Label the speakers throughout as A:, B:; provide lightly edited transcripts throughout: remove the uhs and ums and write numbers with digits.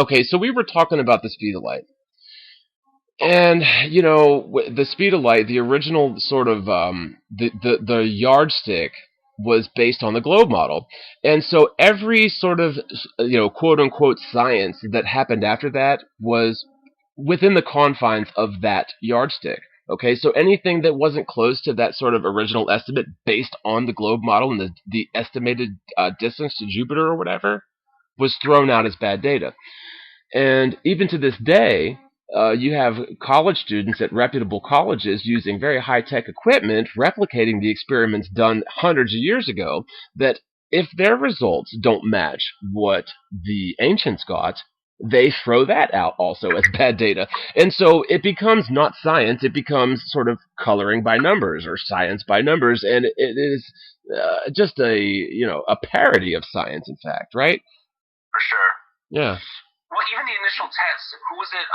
A: Okay, so we were talking about the speed of light. And you know, the speed of light, the original sort of the yardstick was based on the globe model, and so every sort of quote unquote science that happened after that was within the confines of that yardstick. Okay, so anything that wasn't close to that sort of original estimate based on the globe model and the estimated distance to Jupiter or whatever was thrown out as bad data. And even to this day, you have college students at reputable colleges using very high-tech equipment replicating the experiments done hundreds of years ago, that if their results don't match what the ancients got, they throw that out also as bad data. And so it becomes not science, it becomes sort of coloring by numbers or science by numbers, and it is just a parody of science, in fact, right?
B: For sure.
A: Yeah.
B: Well, even the initial test, who was it?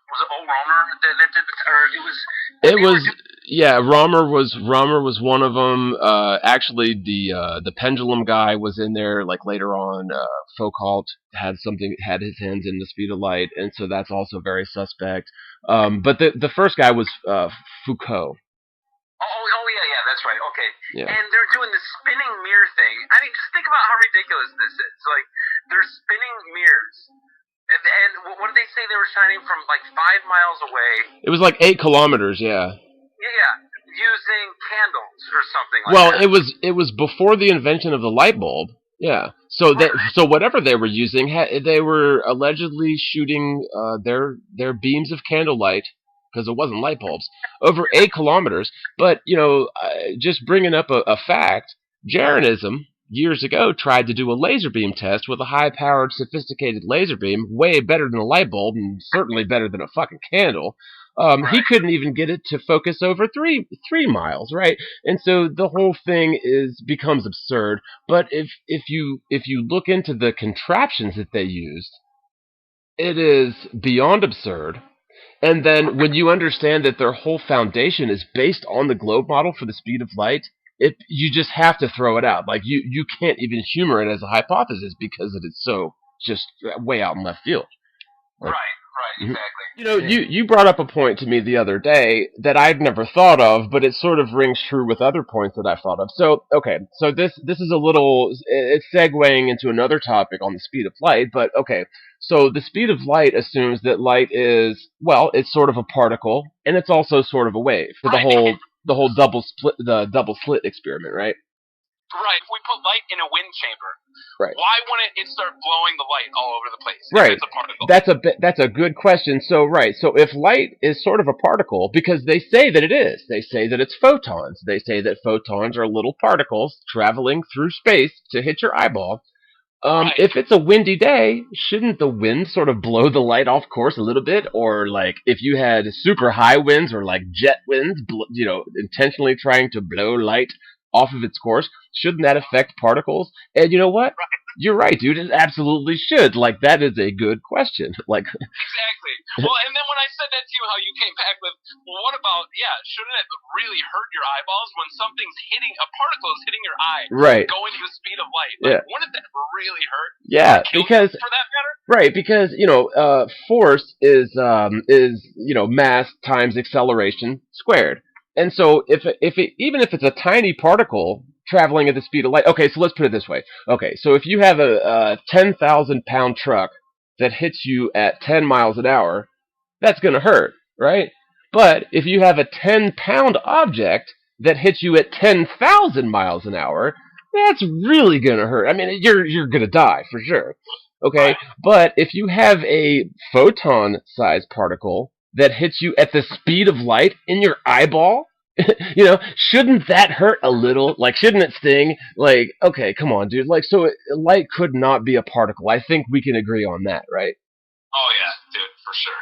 B: Was it old Romer that did the, or it was?
A: It was, yeah. Romer was one of them. Actually, the pendulum guy was in there. Like later on, Foucault had his hands in the speed of light, and so that's also very suspect. But the first guy was Foucault.
B: Oh yeah, that's right. Okay.
A: Yeah.
B: And they're doing the spinning mirror thing. I mean, just think about how ridiculous this is. Like, they're spinning mirrors. And what did they say they were shining from, like, 5 miles away?
A: It was like 8 kilometers, yeah.
B: Yeah, using candles or something like
A: that.
B: Well,
A: it was before the invention of the light bulb, yeah. So so whatever they were using, they were allegedly shooting their beams of candlelight, because it wasn't light bulbs, over 8 kilometers. But, just bringing up a fact, Jeranism years ago tried to do a laser beam test with a high-powered, sophisticated laser beam, way better than a light bulb, and certainly better than a fucking candle. He couldn't even get it to focus over three miles, right? And so the whole thing becomes absurd. But if you look into the contraptions that they used, it is beyond absurd. And then when you understand that their whole foundation is based on the globe model for the speed of light, you just have to throw it out. Like, you can't even humor it as a hypothesis because it is so just way out in left field.
B: Like, right,
A: exactly. You brought up a point to me the other day that I'd never thought of, but it sort of rings true with other points that I've thought of. So, okay, so this is a little, it's segueing into another topic on the speed of light, but okay. So the speed of light assumes that light is, well, it's sort of a particle, and it's also sort of a wave for the whole double slit experiment, right?
B: Right. If we put light in a wind chamber,
A: right,
B: why wouldn't it start blowing the light all over the place?
A: Right.
B: If it's a particle?
A: That's a good question. So, right. So if light is sort of a particle, because they say that it is. They say that it's photons. They say that photons are little particles traveling through space to hit your eyeball.
B: Right.
A: If it's a windy day, shouldn't the wind sort of blow the light off course a little bit? Or, like, if you had super high winds or, like, jet winds, intentionally trying to blow light off of its course, shouldn't that affect particles? And you know what?
B: Right.
A: You're right, dude. It absolutely should. Like, that is a good question. Like,
B: exactly. Well, and then when I said that to you, how you came back with, well, what about, shouldn't it really hurt your eyeballs when a particle is hitting your eye,
A: right,
B: going to the speed of light? Like, wouldn't that really hurt?
A: Yeah, because
B: for that matter.
A: Right, because force is mass times acceleration squared. And so even if it's a tiny particle traveling at the speed of light, okay, so let's put it this way. Okay, so if you have a 10,000-pound truck that hits you at 10 miles an hour, that's going to hurt, right? But if you have a 10-pound object that hits you at 10,000 miles an hour, that's really going to hurt. I mean, you're going to die for sure. Okay,
B: right.
A: But if you have a photon-sized particle that hits you at the speed of light in your eyeball, shouldn't that hurt a little? Like, shouldn't it sting? Like, okay, come on, dude. Like, so light could not be a particle. I think we can agree on that, right?
B: Oh, yeah, dude, for sure.